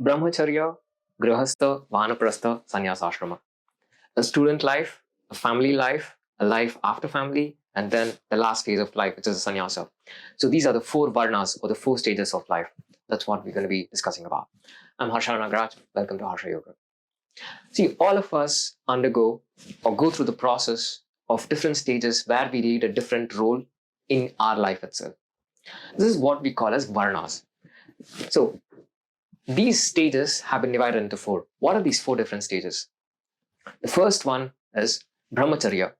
Brahmacharya, Grihastha, Vanaprastha, Sannyasashrama. A student life, a family life, a life after family, and then the last phase of life, which is the sannyasa. So these are the four varnas or the four stages of life. That's what we're going to be discussing about. I'm Harsha Nagraj. Welcome to Harsha Yoga. See, all of us undergo or go through the process of different stages where we lead a different role in our life itself. This is what we call as varnas. So these stages have been divided into four. What are these four different stages? The first one is brahmacharya,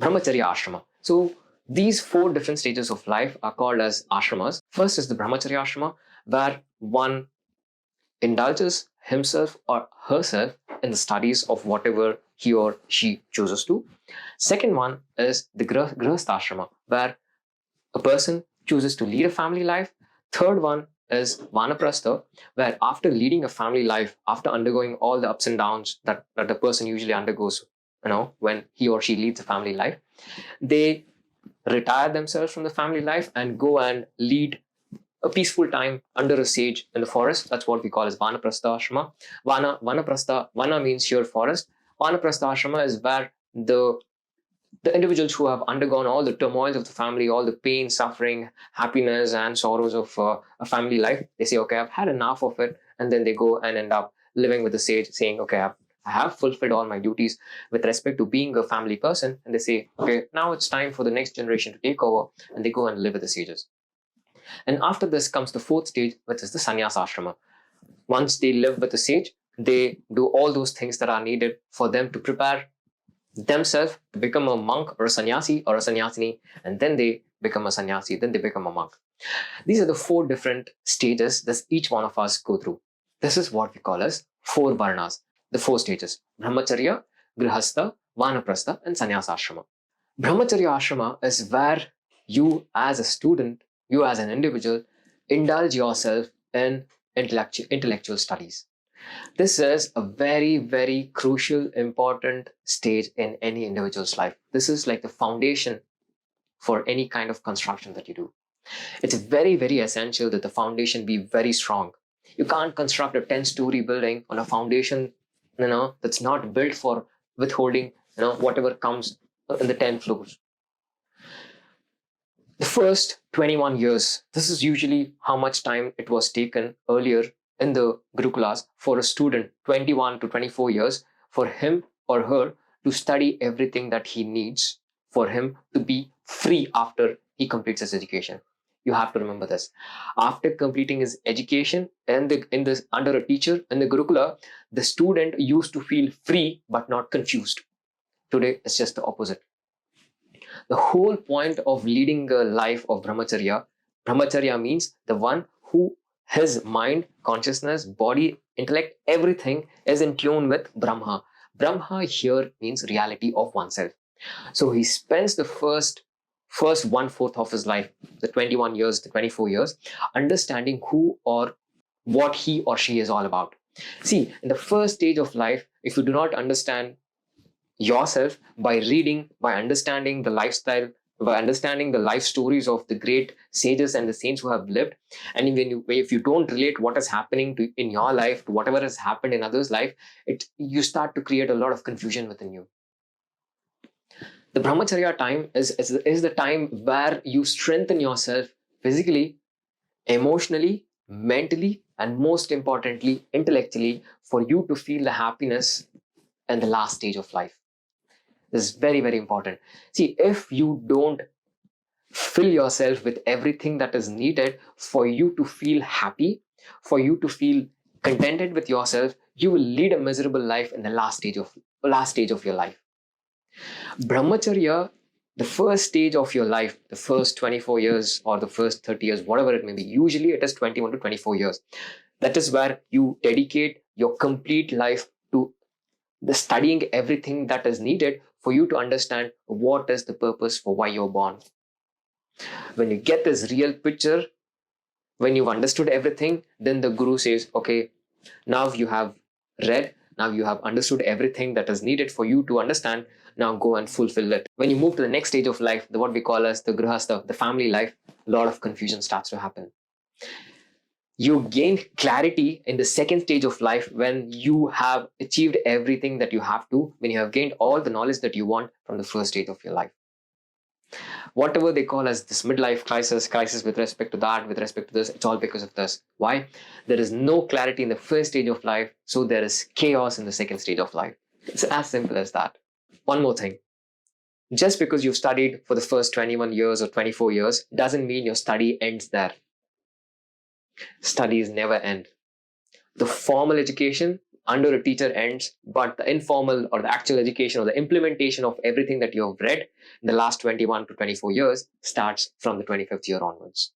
brahmacharya ashrama. So these four different stages of life are called as ashramas. First is the brahmacharya ashrama, where one indulges himself or herself in the studies of whatever he or she chooses to. Second one is the grihastha ashrama, where a person chooses to lead a family life. Third one is vanaprastha, where after leading a family life, after undergoing all the ups and downs that the person usually undergoes, when he or she leads a family life, they retire themselves from the family life and go and lead a peaceful time under a sage in the forest. That's what we call as vanaprastha ashrama. Vana means here forest. Vanaprastha ashrama is where the individuals who have undergone all the turmoils of the family, all the pain, suffering, happiness, and sorrows of a family life, they say, okay, I've had enough of it. And then they go and end up living with the sage, saying, okay, I have fulfilled all my duties with respect to being a family person. And they say, okay, now it's time for the next generation to take over. And they go and live with the sages. And after this comes the fourth stage, which is the sannyasa ashrama. Once they live with the sage, they do all those things that are needed for them to prepare themselves to become a monk or a sannyasi or a sannyasini, and then they become a sannyasi, then they become a monk. These are the four different stages that each one of us go through. This is what we call as four varnas, the four stages: brahmacharya, grihastha, vanaprastha, and sannyasa ashrama. Brahmacharya ashrama is where you as a student, you as an individual, indulge yourself in intellectual studies. This is a very, very crucial, important stage in any individual's life. This is like the foundation for any kind of construction that you do. It's very, very essential that the foundation be very strong. You can't construct a 10-story building on a foundation, that's not built for withholding, whatever comes in the 10 floors. The first 21 years, this is usually how much time it was taken earlier in the Gurukulas for a student, 21 to 24 years, for him or her to study everything that he needs for him to be free after he completes his education. You have to remember this. After completing his education under a teacher in the Gurukula, the student used to feel free but not confused. Today, it's just the opposite. The whole point of leading a life of brahmacharya means the one who his mind, consciousness, body, intellect, everything is in tune with Brahma. Brahma here means reality of oneself. So he spends the first 1/4 of his life, the 21 years, the 24 years, understanding who or what he or she is all about. See, in the first stage of life, if you do not understand yourself by reading, by understanding the lifestyle, by understanding the life stories of the great sages and the saints who have lived, and if you don't relate what is happening in your life to whatever has happened in others' life, you start to create a lot of confusion within you. The brahmacharya time is the time where you strengthen yourself physically, emotionally, mentally, and most importantly, intellectually, for you to feel the happiness in the last stage of life. This is very, very important. See, if you don't fill yourself with everything that is needed for you to feel happy, for you to feel contented with yourself, you will lead a miserable life in the last stage of your life. Brahmacharya, the first stage of your life, the first 24 years or the first 30 years, whatever it may be, usually it is 21 to 24 years. That is where you dedicate your complete life to the studying everything that is needed for you to understand what is the purpose for why you're born. When you get this real picture, when you've understood everything, then the guru says, okay, now you have read, now you have understood everything that is needed for you to understand, now go and fulfill it. When you move to the next stage of life, what we call as the grihastha, the family life, a lot of confusion starts to happen. You gain clarity in the second stage of life when you have achieved everything that you have to, when you have gained all the knowledge that you want from the first stage of your life. Whatever they call as this midlife crisis with respect to that, with respect to this, it's all because of this. Why? There is no clarity in the first stage of life, so there is chaos in the second stage of life. It's as simple as that. One more thing. Just because you've studied for the first 21 years or 24 years doesn't mean your study ends there. Studies never end. The formal education under a teacher ends, but the informal or the actual education or the implementation of everything that you have read in the last 21 to 24 years starts from the 25th year onwards.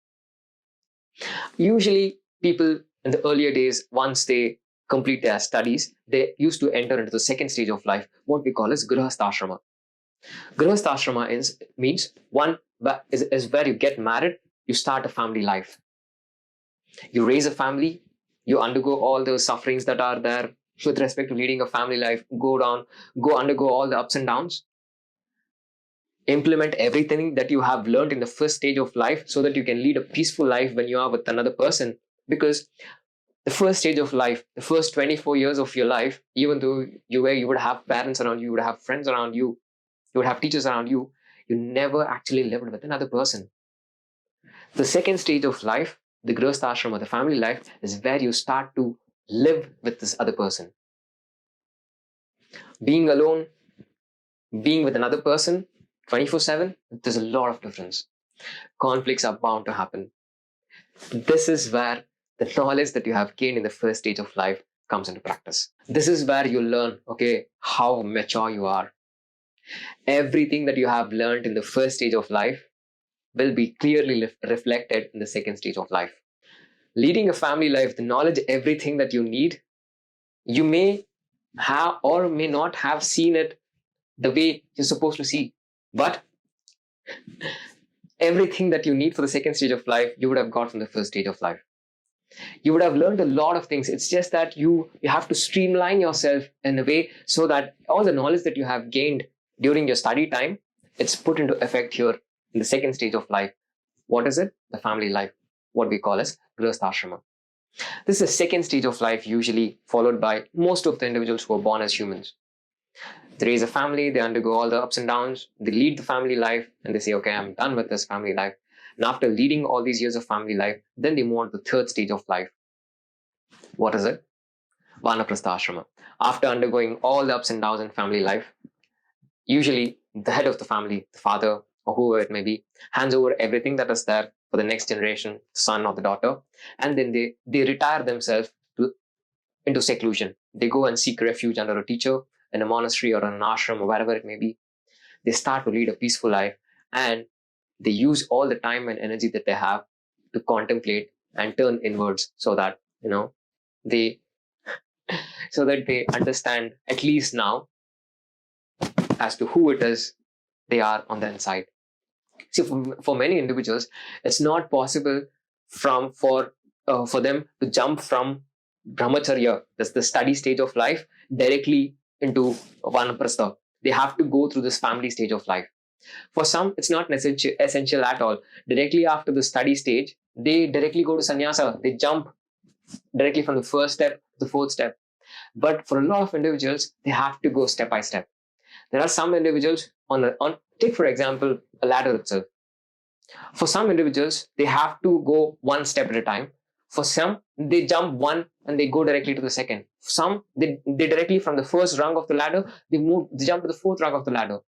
Usually, people in the earlier days, once they complete their studies, they used to enter into the second stage of life, what we call as Grihastha-ashrama. Grihastha-ashrama means one is where you get married, you start a family life. You raise a family, you undergo all the sufferings that are there with respect to leading a family life, undergo all the ups and downs, implement everything that you have learned in the first stage of life so that you can lead a peaceful life when you are with another person. Because the first stage of life, the first 24 years of your life, even though you would have parents around you would have friends around you would have teachers around you, you never actually lived with another person. The second stage of life, the Grihastha Ashrama, the family life, is where you start to live with this other person. Being alone, being with another person 24/7, there's a lot of difference. Conflicts are bound to happen. This is where the knowledge that you have gained in the first stage of life comes into practice. This is where you learn, okay, how mature you are. Everything that you have learned in the first stage of life will be clearly reflected in the second stage of life. Leading a family life, the knowledge, everything that you need, you may have or may not have seen it the way you're supposed to see. But everything that you need for the second stage of life, you would have got from the first stage of life. You would have learned a lot of things. It's just that you have to streamline yourself in a way so that all the knowledge that you have gained during your study time, it's put into effect here in the second stage of life. What is it? The family life, what we call as Grihastha-ashrama. This is the second stage of life, usually followed by most of the individuals who are born as humans. They raise a family, they undergo all the ups and downs, they lead the family life, and they say, okay, I'm done with this family life. And after leading all these years of family life, then they move on to the third stage of life. What is it? Vanaprastha ashrama. After undergoing all the ups and downs in family life, usually the head of the family, the father or whoever it may be, hands over everything that is there for the next generation, son or the daughter, and then they retire themselves into seclusion. They go and seek refuge under a teacher in a monastery or an ashram or wherever it may be. They start to lead a peaceful life, and they use all the time and energy that they have to contemplate and turn inwards so that they so that they understand at least now as to who it is they are on the inside. See, for many individuals, it's not possible for them to jump from brahmacharya, that's the study stage of life, directly into vanaprastha. They have to go through this family stage of life. For some, it's not essential at all. Directly after the study stage, they directly go to sannyasa. They jump directly from the first step to the fourth step. But for a lot of individuals, they have to go step by step. There are some individuals take for example a ladder itself. For some individuals, they have to go one step at a time. For some, they jump one and they go directly to the second. Some, they directly from the first rung of the ladder, they jump to the fourth rung of the ladder.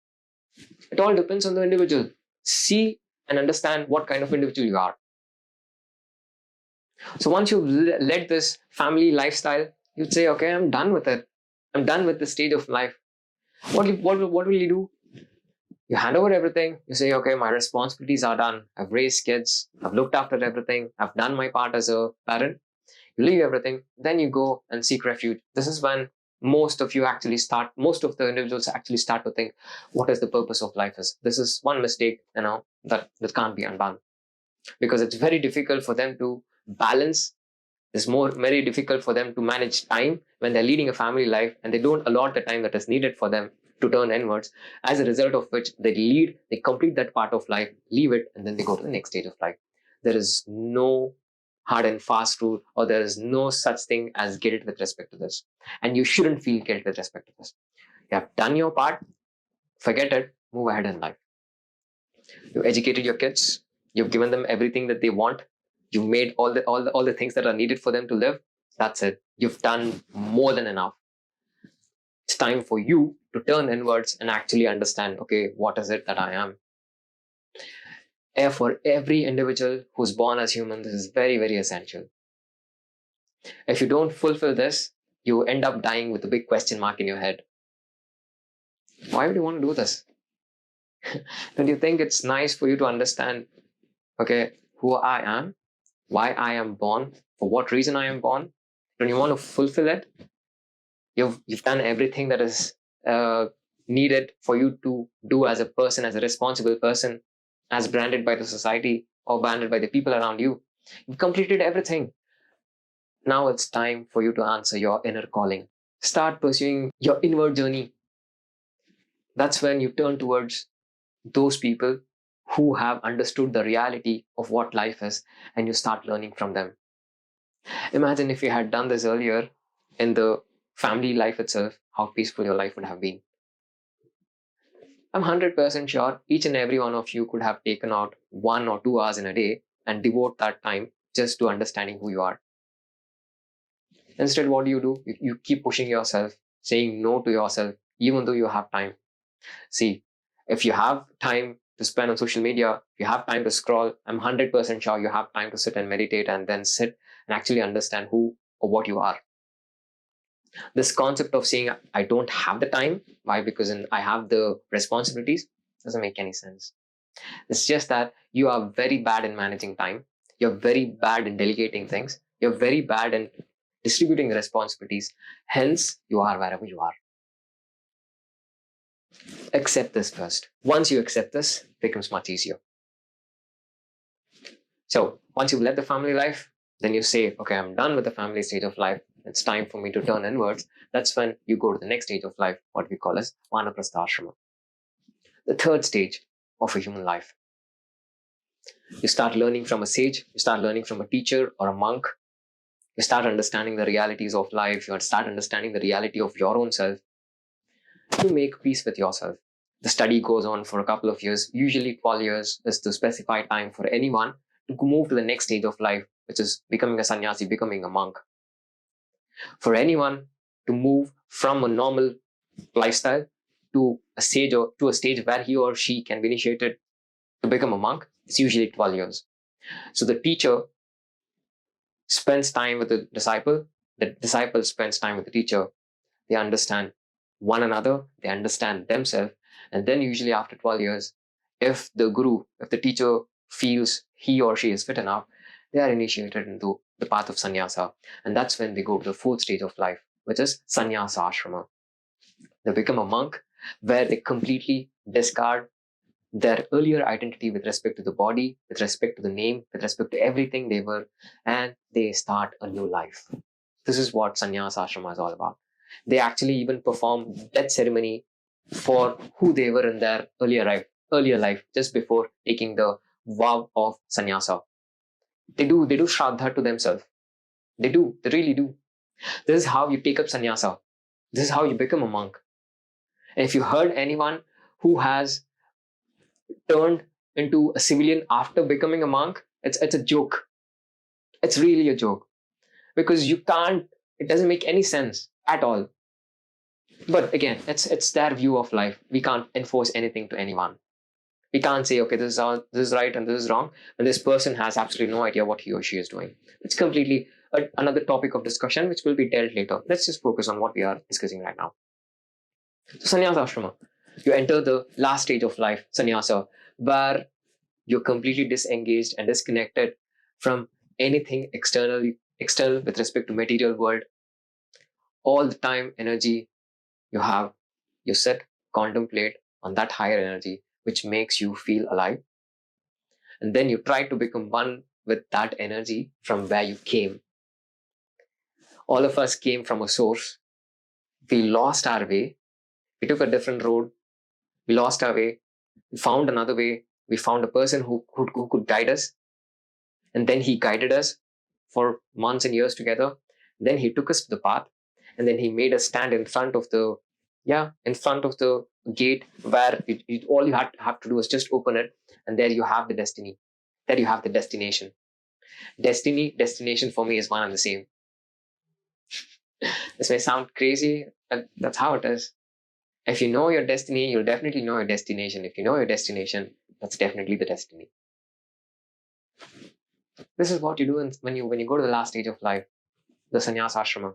It all depends on the individual. See and understand what kind of individual you are. So once you've led this family lifestyle, you'd say, okay, I'm done with it. I'm done with this stage of life. What will you do? You hand over everything. You say, okay, my responsibilities are done. I've raised kids. I've looked after everything. I've done my part as a parent. You leave everything. Then you go and seek refuge. This is when most of the individuals actually start to think, what is the purpose of life is? This is one mistake, that can't be undone. Because it's very difficult for them to balance. It's very difficult for them to manage time when they're leading a family life and they don't allot the time that is needed for them to turn inwards, as a result of which they complete that part of life, leave it, and then they go to the next stage of life. There is no hard and fast rule, or there is no such thing as guilt with respect to this. And you shouldn't feel guilt with respect to this. You have done your part, forget it, move ahead in life. You educated your kids, you've given them everything that they want, you've made all the things that are needed for them to live. That's it. You've done more than enough. It's time for you to turn inwards and actually understand, okay, what is it that I am? For every individual who's born as human, this is very, very essential. If you don't fulfill this, you end up dying with a big question mark in your head. Why would you want to do this? Don't you think it's nice for you to understand, okay, who I am, why I am born, for what reason I am born? Don't you want to fulfill it? You've done everything that is needed for you to do as a person, as a responsible person, as branded by the society or branded by the people around you. You've completed everything. Now it's time for you to answer your inner calling. Start pursuing your inward journey. That's when you turn towards those people who have understood the reality of what life is, and you start learning from them. Imagine if you had done this earlier in the family life itself, how peaceful your life would have been. I'm 100% sure each and every one of you could have taken out 1 or 2 hours in a day and devote that time just to understanding who you are. Instead, what do? You keep pushing yourself, saying no to yourself, even though you have time. See, if you have time to spend on social media, if you have time to scroll, I'm 100% sure you have time to sit and meditate and then sit and actually understand who or what you are. This concept of saying, I don't have the time, why? Because I have the responsibilities, doesn't make any sense. It's just that you are very bad in managing time. You're very bad in delegating things. You're very bad in distributing the responsibilities. Hence, you are wherever you are. Accept this first. Once you accept this, it becomes much easier. So once you've led the family life, then you say, okay, I'm done with the family stage of life. It's time for me to turn inwards. That's when you go to the next stage of life, what we call as Vanaprastha Ashrama. The third stage of a human life. You start learning from a sage, you start learning from a teacher or a monk. You start understanding the realities of life, you start understanding the reality of your own self. You make peace with yourself. The study goes on for a couple of years. Usually 12 years is the specified time for anyone to move to the next stage of life, which is becoming a sannyasi, becoming a monk. For anyone to move from a normal lifestyle to a stage where he or she can be initiated to become a monk, it's usually 12 years. So the teacher spends time with the disciple spends time with the teacher. They understand one another, they understand themselves, and then usually after 12 years, if the teacher feels he or she is fit enough, they are initiated into the path of sannyasa. And that's when they go to the fourth stage of life, which is sannyasa ashrama. They become a monk where they completely discard their earlier identity with respect to the body, with respect to the name, with respect to everything they were, and they start a new life. This is what sannyasa ashrama is all about. They actually even perform death ceremony for who they were in their earlier life, just before taking the vow of sannyasa. They do shraddha to themselves. They really do. This is how you take up sannyasa. This is how you become a monk. And if you heard anyone who has turned into a civilian after becoming a monk, it's a joke. It's really a joke. Because it doesn't make any sense at all. But again, it's their view of life. We can't enforce anything to anyone. We can't say, okay, this is right and this is wrong, and this person has absolutely no idea what he or she is doing. It's completely another topic of discussion, which will be dealt later. Let's just focus on what we are discussing right now. So sannyasa ashrama, you enter the last stage of life, sannyasa, where you're completely disengaged and disconnected from anything external with respect to material world. All the time energy you sit, contemplate on that higher energy, which makes you feel alive. And then you try to become one with that energy from where you came. All of us came from a source. We lost our way. We took a different road. We lost our way. We found another way. We found a person who could guide us. And then he guided us. for months and years together. Then he took us to the path, and then he made us stand in front of the gate where all you have to do is just open it, and there you have the destiny. There you have the destination. Destination for me is one and the same. This may sound crazy, but that's how it is. If you know your destiny, you'll definitely know your destination. If you know your destination, that's definitely the destiny. This is what you do when you go to the last stage of life, the sannyas ashrama.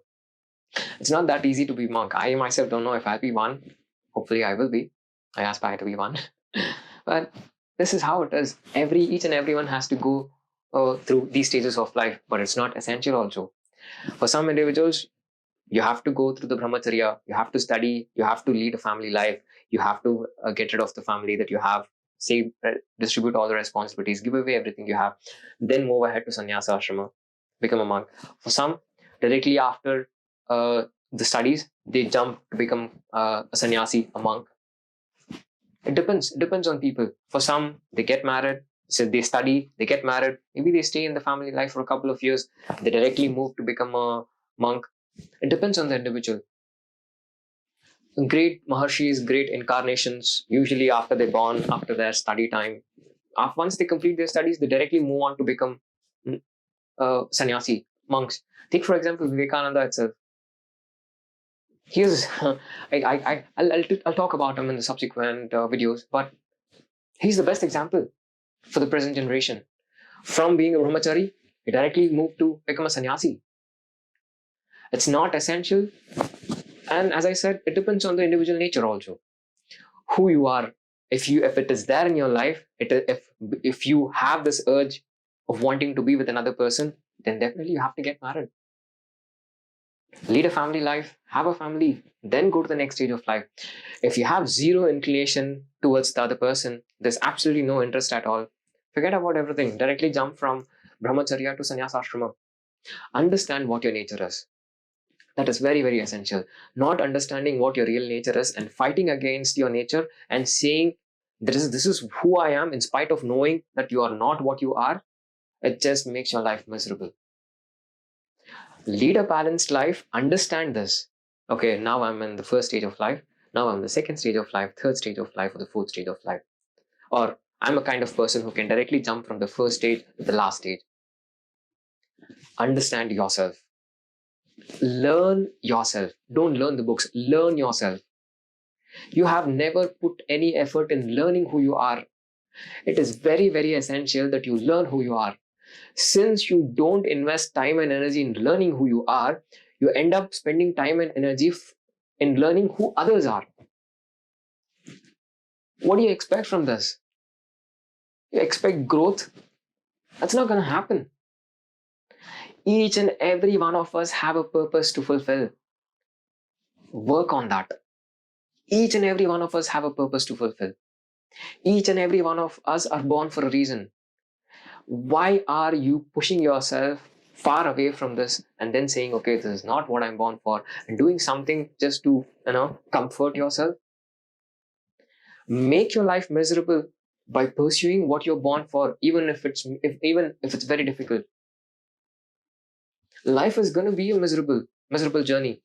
It's not that easy to be monk. I myself don't know if I'll be one. Hopefully I will be. I aspire to be one. But this is how it is. Each and everyone has to go through these stages of life, but it's not essential also. For some individuals, you have to go through the brahmacharya, you have to study, you have to lead a family life, you have to get rid of the family that you have, distribute all the responsibilities, give away everything you have, then move ahead to sannyasa ashrama, become a monk. For some, directly after the studies, they jump to become a sannyasi, a monk. It depends on people. For some, they get married, so they study, they get married, maybe they stay in the family life for a couple of years, they directly move to become a monk. It depends on the individual. Great maharshis, great incarnations, usually after they're born, after their study time, once they complete their studies, they directly move on to become sannyasi, monks. Take for example Vivekananda itself. He's I'll talk about him in the subsequent videos, but he's the best example for the present generation. From being a brahmachari, he directly moved to become a sannyasi. It's not essential, and as I said, it depends on the individual nature also. Who you are, if it is there in your life, if you have this urge of wanting to be with another person, then definitely you have to get married. Lead a family life, have a family, then go to the next stage of life. If you have zero inclination towards the other person, there's absolutely no interest at all, forget about everything. Directly jump from brahmacharya to sannyasa ashrama. Understand what your nature is. That is very, very essential. Not understanding what your real nature is and fighting against your nature and saying, this is who I am, in spite of knowing that you are not what you are, it just makes your life miserable. Lead a balanced life, understand this. Okay, now I'm in the first stage of life, now I'm in the second stage of life, third stage of life, or the fourth stage of life. Or I'm a kind of person who can directly jump from the first stage to the last stage. Understand yourself. Learn yourself. Don't learn the books, learn yourself. You have never put any effort in learning who you are. It is very, very essential that you learn who you are. Since you don't invest time and energy in learning who you are, you end up spending time and energy in learning who others are. What do you expect from this? You expect growth? That's not going to happen. Each and every one of us have a purpose to fulfill. Work on that. Each and every one of us have a purpose to fulfill. Each and every one of us are born for a reason. Why are you pushing yourself far away from this and then saying, okay, this is not what I'm born for, and doing something just to, comfort yourself? Make your life miserable by pursuing what you're born for, even if it's very difficult. Life is going to be a miserable journey.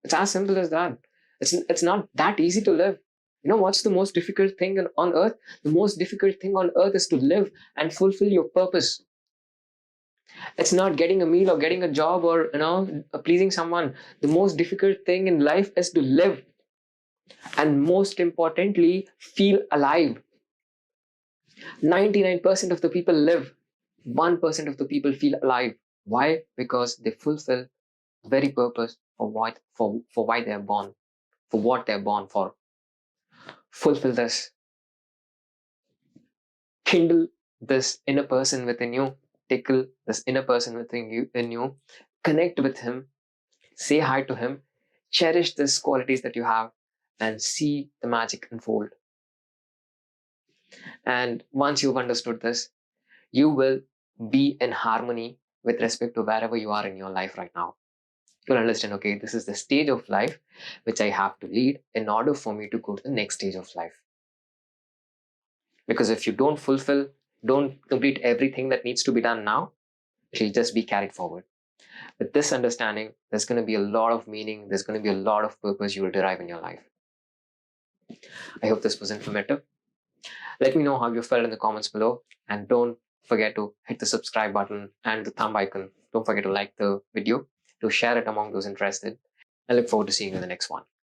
It's as simple as that. It's not that easy to live. You know what's the most difficult thing on earth? The most difficult thing on earth is to live and fulfill your purpose. It's not getting a meal or getting a job or pleasing someone. The most difficult thing in life is to live, and most importantly, feel alive. 99% of the people live. 1% of the people feel alive. Why? Because they fulfill the very purpose for why they're born, for what they're born for. Fulfill this. Kindle this inner person within you. Tickle this inner person within you. Connect with him. Say hi to him. Cherish these qualities that you have and see the magic unfold. And once you've understood this, you will be in harmony with respect to wherever you are in your life right now. You'll understand, okay, this is the stage of life which I have to lead in order for me to go to the next stage of life. Because if you don't complete everything that needs to be done now, It'll just be carried forward. With this understanding, there's going to be a lot of meaning, there's going to be a lot of purpose you will derive in your life. I hope this was informative. Let me know how you felt in the comments below, and don't forget to hit the subscribe button and the thumb icon. Don't forget to like the video, to share it among those interested. I look forward to seeing you in the next one.